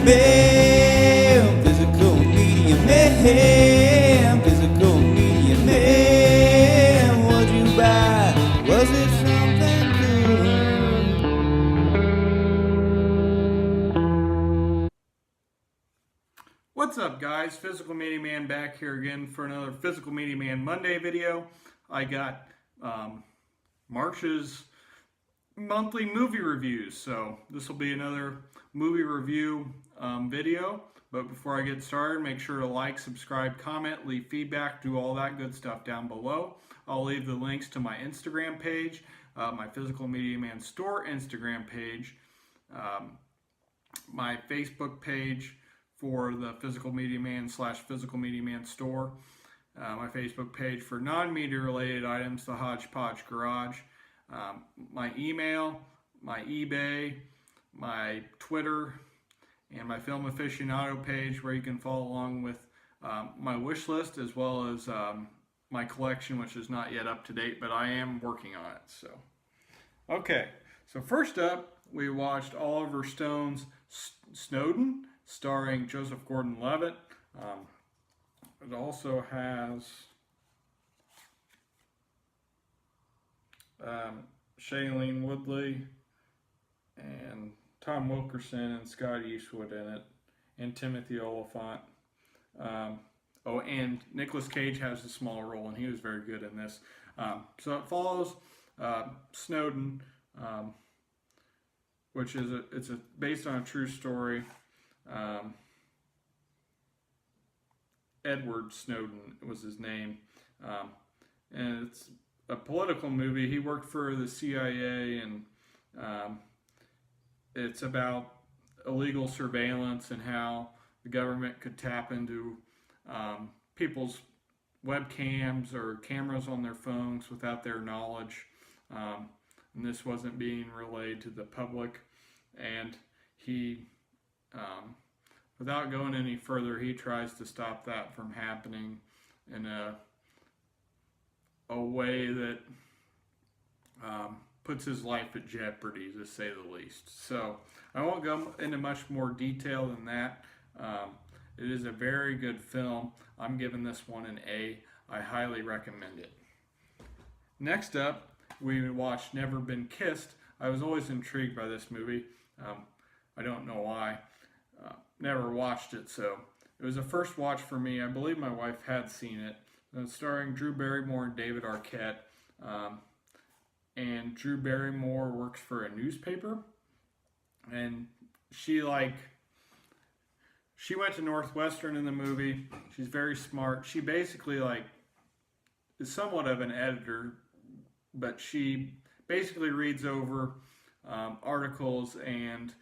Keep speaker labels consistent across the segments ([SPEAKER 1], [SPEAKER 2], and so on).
[SPEAKER 1] man, physical media man, physical media man. What'd you buy? Was it something good?
[SPEAKER 2] What's up, guys? Physical Media Man back here again for another Physical Media Man Monday video. I got March's monthly movie reviews, so this will be another movie review video. But before I get started, make sure to like, subscribe, comment, leave feedback, do all that good stuff down below. I'll leave the links to my Instagram page, my Physical Media Man Store Instagram page, my Facebook page for the Physical Media Man / Physical Media Man Store, my Facebook page for non-media related items, the Hodgepodge Garage, my email, my eBay, my Twitter, and my Film Aficionado page where you can follow along with my wish list as well as my collection, which is not yet up to date, but I am working on it. So, okay, so first up, we watched Oliver Stone's Snowden, starring Joseph Gordon-Levitt. It also has Shailene Woodley and Tom Wilkerson and Scott Eastwood in it, and Timothy Olyphant. And Nicolas Cage has a small role, and he was very good in this. So it follows Snowden, which is based on a true story. Edward Snowden was his name, and it's a political movie. He worked for the CIA, and it's about illegal surveillance and how the government could tap into people's webcams or cameras on their phones without their knowledge, and this wasn't being relayed to the public. And he without going any further, he tries to stop that from happening in a way that puts his life at jeopardy, to say the least. So I won't go into much more detail than that. It is a very good film. I'm giving this one an A. I highly recommend it. Next up, we watched Never Been Kissed. I was always intrigued by this movie. I don't know why. Never watched it, so it was a first watch for me. I believe my wife had seen it. It's starring Drew Barrymore and David Arquette. And Drew Barrymore works for a newspaper, and she went to Northwestern in the movie. She's very smart. She basically is somewhat of an editor, but she basically reads over articles and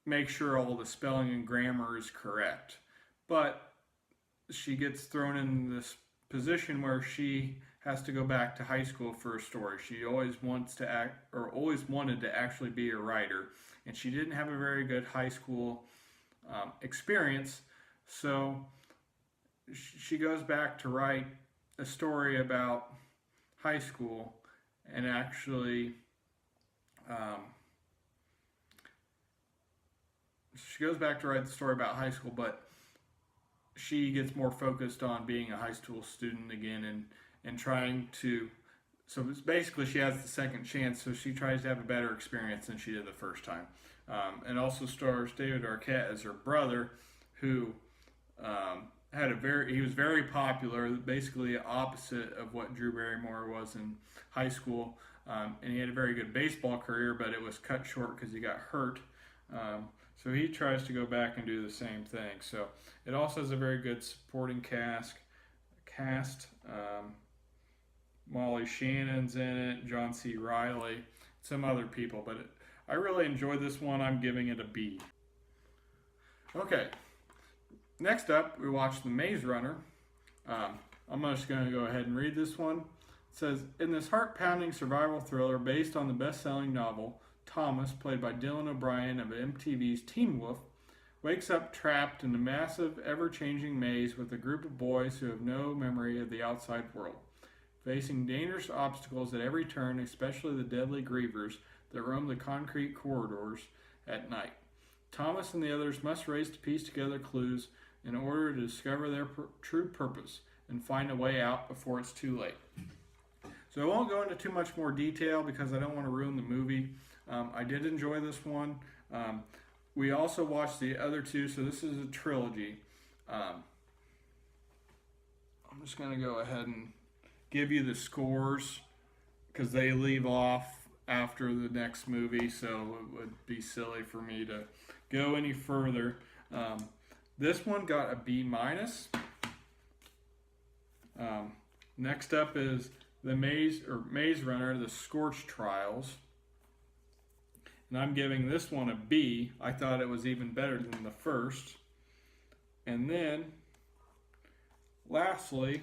[SPEAKER 2] make sure all the spelling and grammar is correct. But she gets thrown in this position where she has to go back to high school for a story. She always wanted to actually be a writer, and she didn't have a very good high school experience, so she goes back to write a story about high school, and actually she goes back to write the story about high school, but she gets more focused on being a high school student again and trying to, so it's basically she has the second chance, so she tries to have a better experience than she did the first time. And also stars David Arquette as her brother, who he was very popular, basically the opposite of what Drew Barrymore was in high school. And he had a very good baseball career, but it was cut short because he got hurt. So he tries to go back and do the same thing. So it also has a very good supporting cast. Molly Shannon's in it, John C. Reilly, some other people, but I really enjoyed this one. I'm giving it a B. Okay, next up we watched The Maze Runner. I'm just going to go ahead and read this one. It says, in this heart-pounding survival thriller based on the best-selling novel, Thomas, played by Dylan O'Brien of MTV's Teen Wolf, wakes up trapped in a massive, ever-changing maze with a group of boys who have no memory of the outside world. Facing dangerous obstacles at every turn, especially the deadly grievers that roam the concrete corridors at night. Thomas and the others must race to piece together clues in order to discover their true purpose and find a way out before it's too late. So I won't go into too much more detail because I don't want to ruin the movie. I did enjoy this one. We also watched the other two, so this is a trilogy. I'm just going to go ahead and give you the scores because they leave off after the next movie, so it would be silly for me to go any further. This one got a B-. Next up is the Maze Runner, The Scorch Trials. And I'm giving this one a B. I thought it was even better than the first. And then, lastly,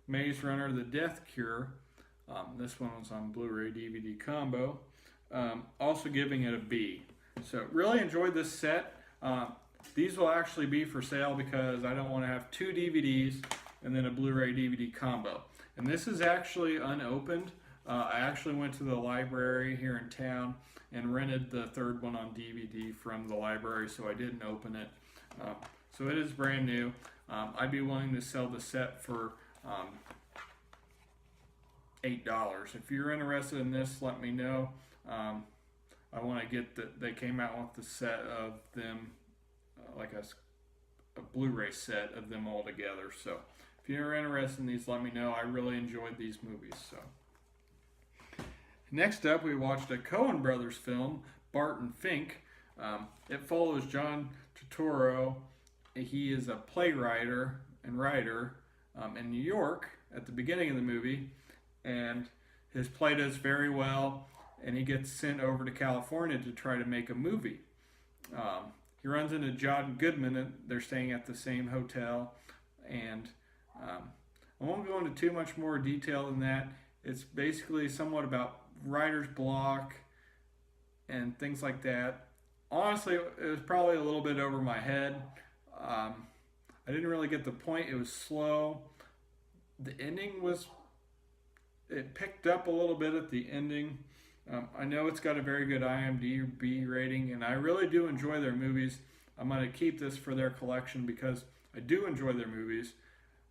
[SPEAKER 2] Maze Runner, The Death Cure. This one was on Blu-ray DVD combo. Also giving it a B. So really enjoyed this set. These will actually be for sale because I don't want to have 2 DVDs and then a Blu-ray DVD combo. And this is actually unopened. I actually went to the library here in town and rented the third one on DVD from the library, so I didn't open it. So it is brand new. I'd be willing to sell the set for $8. If you're interested in this, let me know. I want to get that. They came out with the set of them, like a Blu-ray set of them all together. So if you're interested in these, let me know. I really enjoyed these movies. So next up, we watched a Coen Brothers film, Barton Fink. It follows John Turturro. He is a playwright and writer in New York at the beginning of the movie, and his play does very well, and he gets sent over to California to try to make a movie. He runs into John Goodman, and they're staying at the same hotel, and I won't go into too much more detail than that. It's basically somewhat about writer's block and things like that. Honestly, it was probably a little bit over my head. I didn't really get the point. It was slow. The ending it picked up a little bit at the ending. I know it's got a very good IMDb rating, and I really do enjoy their movies. I'm going to keep this for their collection because I do enjoy their movies.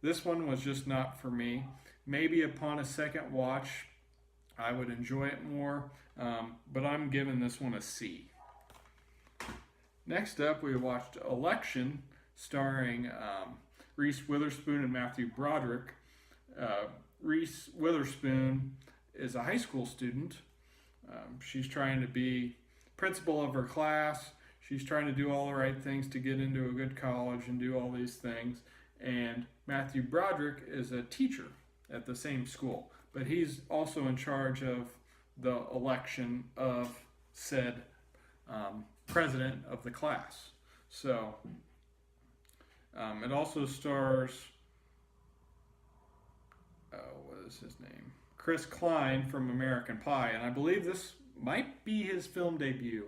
[SPEAKER 2] This one was just not for me. Maybe upon a second watch, I would enjoy it more, but I'm giving this one a C. Next up, we watched Election, starring Reese Witherspoon and Matthew Broderick. Reese Witherspoon is a high school student. She's trying to be principal of her class. She's trying to do all the right things to get into a good college and do all these things. And Matthew Broderick is a teacher at the same school, but he's also in charge of the election of said president of the class. So it also stars, what is his name? Chris Klein from American Pie, and I believe this might be his film debut.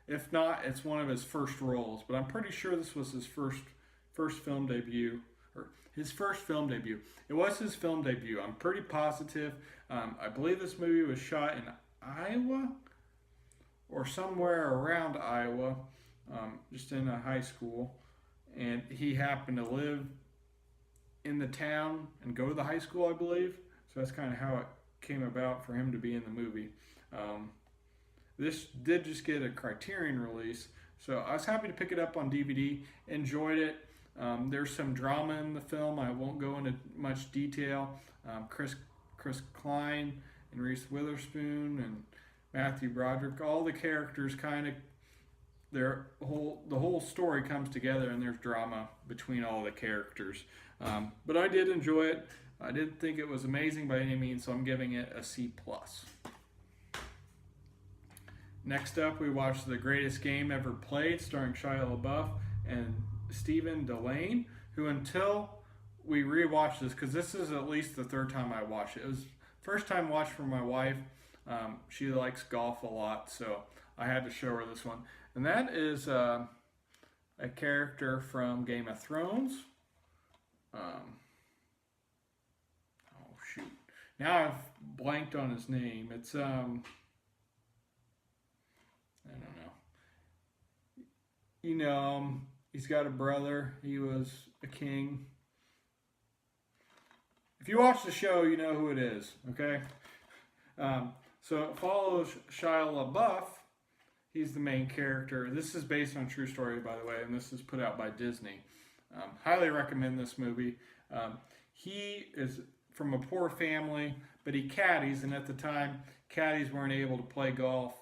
[SPEAKER 2] If not, it's one of his first roles, but I'm pretty sure this was his first film debut, or his first film debut. It was his film debut. I'm pretty positive. I believe this movie was shot in Iowa or somewhere around Iowa, just in a high school, and he happened to live in the town and go to the high school, I believe. So that's kind of how it came about for him to be in the movie. This did just get a Criterion release, so I was happy to pick it up on DVD. Enjoyed it. There's some drama in the film. I won't go into much detail. Chris Klein and Reese Witherspoon and Matthew Broderick, all the characters the whole story comes together, and there's drama between all the characters. But I did enjoy it. I didn't think it was amazing by any means, so I'm giving it a C+. Next up, we watched The Greatest Game Ever Played, starring Shia LaBeouf and Stephen Dillane, who, until we rewatched this, because this is at least the third time I watched it. It was first time watch for my wife. She likes golf a lot, so I had to show her this one. And that is a character from Game of Thrones. Oh shoot! Now I've blanked on his name. It's I don't know. You know him. He's got a brother. He was a king. If you watch the show, you know who it is, okay? So it follows Shia LaBeouf. He's the main character. This is based on a true story, by the way, and this is put out by Disney. Highly recommend this movie. He is from a poor family, but he caddies, and at the time, caddies weren't able to play golf.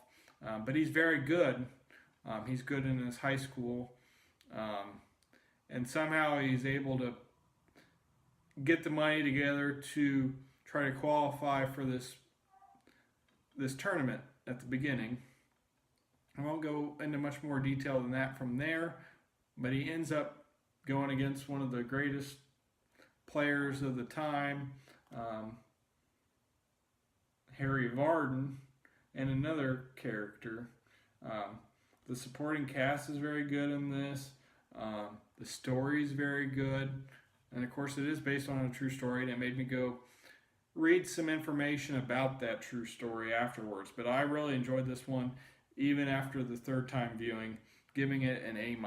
[SPEAKER 2] But he's very good. He's good in his high school. And somehow he's able to get the money together to try to qualify for this tournament at the beginning. I won't go into much more detail than that from there, but he ends up going against one of the greatest players of the time, Harry Vardon, and another character. The supporting cast is very good in this. The story is very good. And of course, it is based on a true story, and it made me go read some information about that true story afterwards. But I really enjoyed this one, even after the third time viewing, giving it an A-.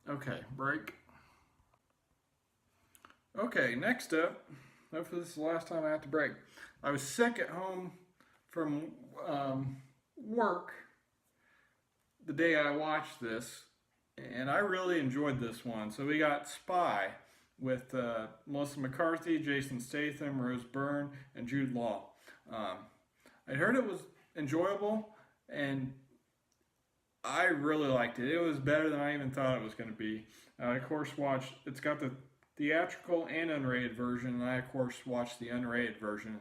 [SPEAKER 2] Okay, break. Okay, next up, hopefully this is the last time I have to break. I was sick at home from work the day I watched this, and I really enjoyed this one. So we got Spy with Melissa McCarthy, Jason Statham, Rose Byrne, and Jude Law. I heard it was enjoyable, and I really liked it. It was better than I even thought it was going to be. I, of course, it's got the theatrical and unrated version, and I, of course, watched the unrated version,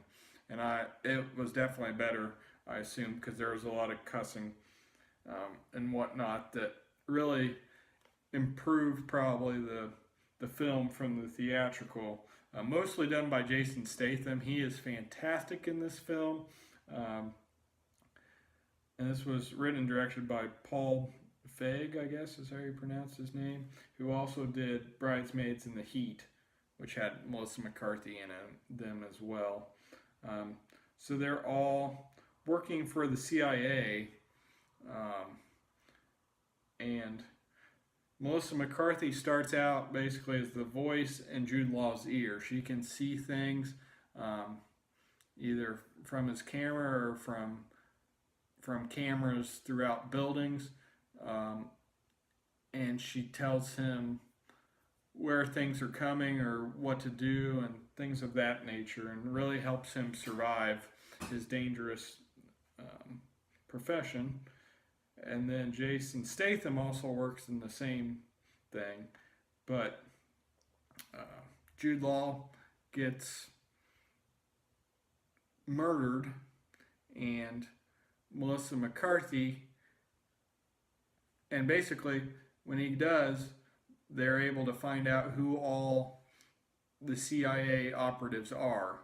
[SPEAKER 2] and it was definitely better, I assume, because there was a lot of cussing and whatnot that really improved probably the film from the theatrical. Mostly done by Jason Statham. He is fantastic in this film. And this was written and directed by Paul Feig, I guess is how you pronounce his name, who also did Bridesmaids in the Heat, which had Melissa McCarthy in them as well. So they're all working for the CIA, and Melissa McCarthy starts out basically as the voice in Jude Law's ear. She can see things either from his camera or from cameras throughout buildings, and she tells him where things are coming or what to do and things of that nature, and really helps him survive his dangerous profession. And then Jason Statham also works in the same thing, but Jude Law gets murdered, and Melissa McCarthy, and basically when he does, they're able to find out who all the CIA operatives are.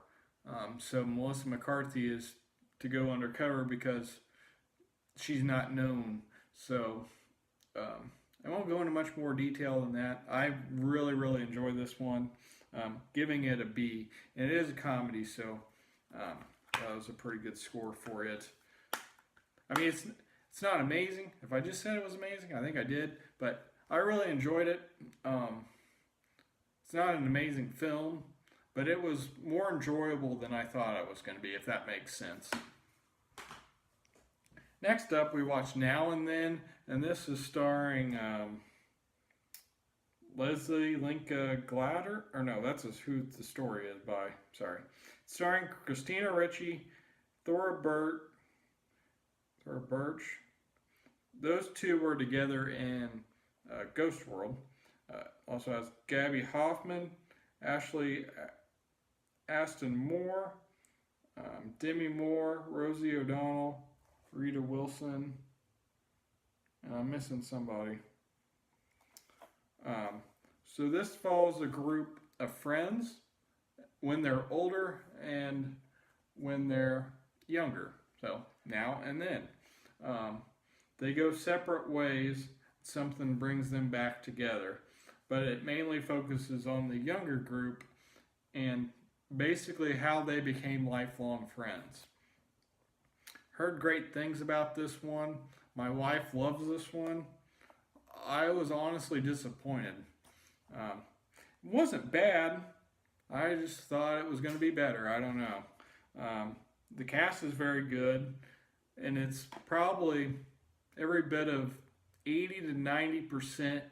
[SPEAKER 2] So Melissa McCarthy is to go undercover because she's not known. So I won't go into much more detail than that. I really, really enjoyed this one, giving it a B. And it is a comedy, so that was a pretty good score for it. I mean, it's not amazing. If I just said it was amazing, I think I did. But I really enjoyed it. It's not an amazing film, but it was more enjoyable than I thought it was going to be, if that makes sense. Next up, we watched Now and Then, and this is starring Leslie Linka Glatter, or no, that's who the story is by, sorry. Starring Christina Ricci, Thora Birch. Those two were together in Ghost World. Also has Gabby Hoffman, Ashley Aston Moore, Demi Moore, Rosie O'Donnell, Rita Wilson, and I'm missing somebody. So this follows a group of friends when they're older and when they're younger. So now and then. They go separate ways. Something brings them back together. But it mainly focuses on the younger group and basically how they became lifelong friends. Heard great things about this one. My wife loves this one. I was honestly disappointed. It wasn't bad. I just thought it was going to be better. I don't know. The cast is very good, and it's probably every bit of 80 to 90%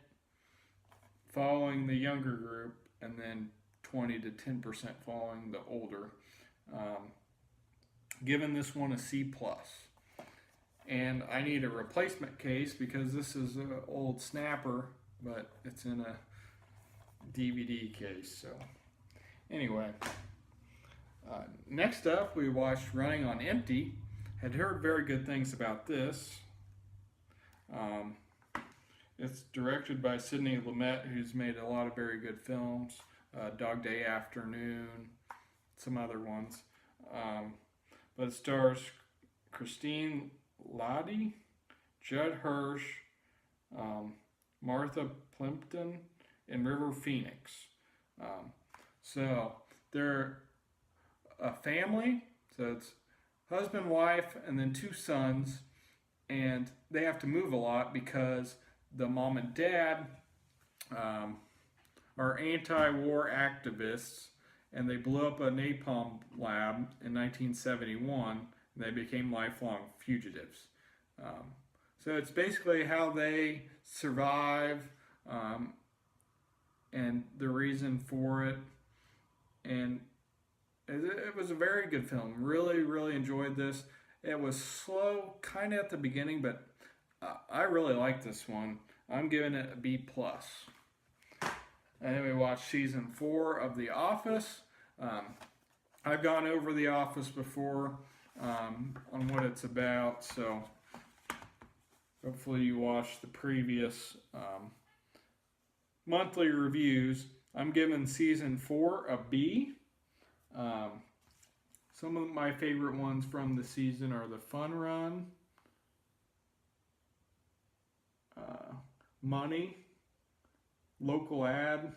[SPEAKER 2] following the younger group, and then 20 to 10% following the older. Giving this one a C+. And I need a replacement case because this is an old snapper, but it's in a DVD case. So anyway, next up we watched Running on Empty. Had heard very good things about this. It's directed by Sidney Lumet, who's made a lot of very good films. Dog Day Afternoon, some other ones. But it stars Christine Lahti, Judd Hirsch, Martha Plimpton, and River Phoenix. So they're a family. So it's husband, wife, and then 2 sons. And they have to move a lot because the mom and dad are anti-war activists, and they blew up a napalm lab in 1971, and they became lifelong fugitives. So it's basically how they survive and the reason for it. And it was a very good film. Really, really enjoyed this. It was slow kind of at the beginning, but I really like this one. I'm giving it a B+. And then we watched season 4 of The Office. I've gone over The Office before on what it's about, so hopefully you watched the previous monthly reviews. I'm giving season 4 a B. Some of my favorite ones from the season are The Fun Run, Money, Local Ad,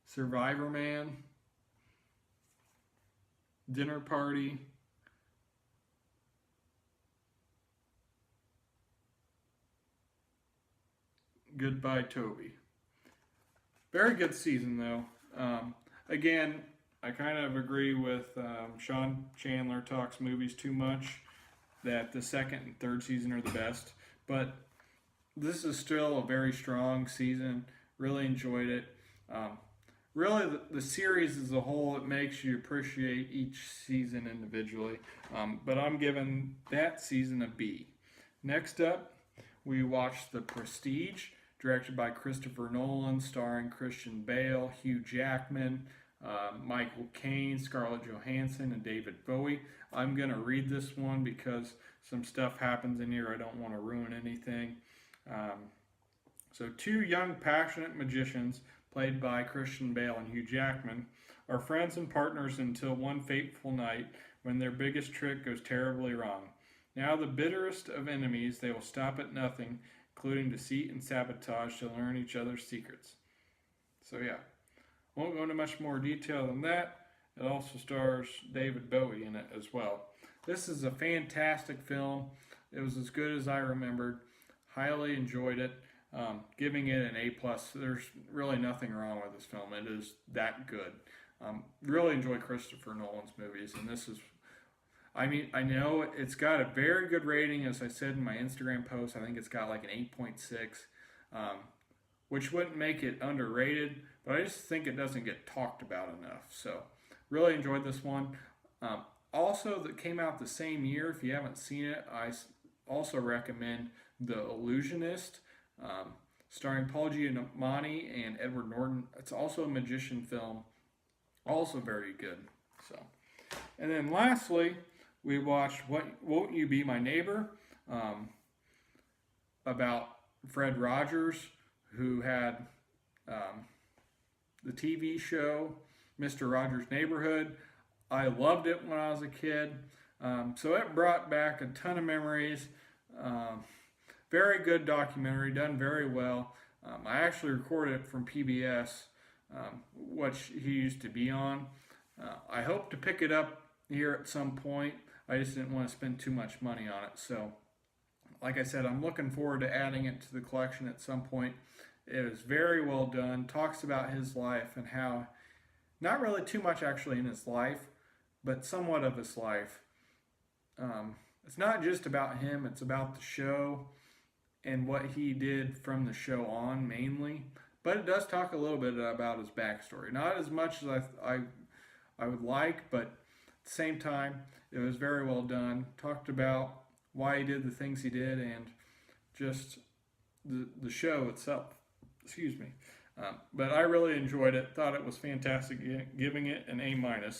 [SPEAKER 2] Survivor Man, Dinner Party, Goodbye Toby. Very good season though. Again, I kind of agree with Sean Chandler talks movies too much, that the second and third season are the best. But this is still a very strong season. Really enjoyed it. Really, the series as a whole, it makes you appreciate each season individually. But I'm giving that season a B. Next up, we watched The Prestige, directed by Christopher Nolan, starring Christian Bale, Hugh Jackman, Michael Caine, Scarlett Johansson, and David Bowie. I'm going to read this one because some stuff happens in here. I don't want to ruin anything. So 2 young, passionate magicians, played by Christian Bale and Hugh Jackman, are friends and partners until one fateful night when their biggest trick goes terribly wrong. Now the bitterest of enemies, they will stop at nothing, including deceit and sabotage, to learn each other's secrets. So yeah, won't go into much more detail than that. It also stars David Bowie in it as well. This is a fantastic film. It was as good as I remembered. Highly enjoyed it. Giving it an A+. There's really nothing wrong with this film. It is that good. Really enjoy Christopher Nolan's movies, and this is, I mean, I know it's got a very good rating, as I said in my Instagram post. I think it's got like an 8.6, which wouldn't make it underrated, but I just think it doesn't get talked about enough. So, really enjoyed this one. Also, that came out the same year. If you haven't seen it, I also recommend The Illusionist, starring Paul Giamatti and Edward Norton. It's also a magician film, also very good. So, and then lastly, we watched Won't You Be My Neighbor, about Fred Rogers, who had the TV show Mr. Rogers' Neighborhood. I loved it when I was a kid, so it brought back a ton of memories. Very good documentary, done very well. I actually recorded it from PBS, which he used to be on. I hope to pick it up here at some point. I just didn't want to spend too much money on it. So, like I said, I'm looking forward to adding it to the collection at some point. It was very well done. Talks about his life and how, not really too much actually in his life, but somewhat of his life. It's not just about him, it's about the show and what he did from the show on mainly. But it does talk a little bit about his backstory. Not as much as I would like, but at the same time, it was very well done. Talked about why he did the things he did and just the show itself. Excuse me. But I really enjoyed it. Thought it was fantastic, giving it an A-.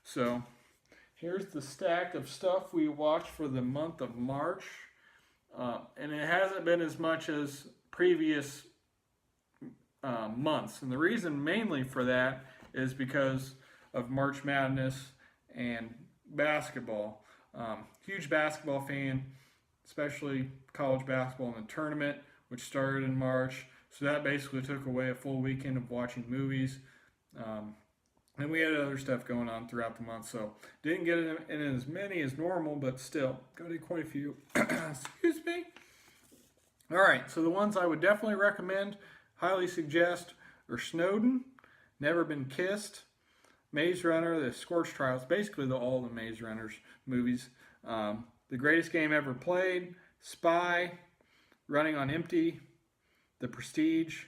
[SPEAKER 2] So here's the stack of stuff we watched for the month of March. And it hasn't been as much as previous months. And the reason mainly for that is because of March Madness and basketball. Huge basketball fan, especially college basketball in the tournament, which started in March. So that basically took away a full weekend of watching movies. And we had other stuff going on throughout the month, so didn't get in as many as normal, but still got in quite a few. Excuse me. All right, so the ones I would definitely recommend, highly suggest, are Snowden, Never Been Kissed, Maze Runner, The Scorch Trials, basically all the Maze Runners movies. The Greatest Game Ever Played, Spy, Running on Empty, The Prestige,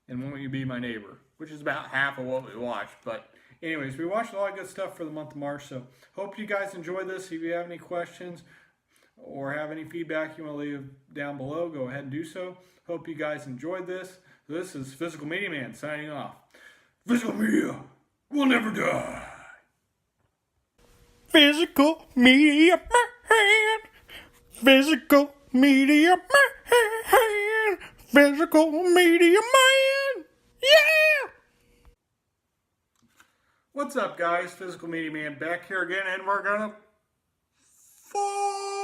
[SPEAKER 2] and Won't You Be My Neighbor, which is about half of what we watched. But anyways, we watched a lot of good stuff for the month of March, so hope you guys enjoyed this. If you have any questions or have any feedback you want to leave down below, go ahead and do so. Hope you guys enjoyed this. This is Physical Media Man signing off. Physical Media will never die.
[SPEAKER 3] Physical Media Man. Physical Media Man. Physical Media Man. Yeah!
[SPEAKER 2] What's up, guys? Physical Media Man back here again, and we're gonna fall.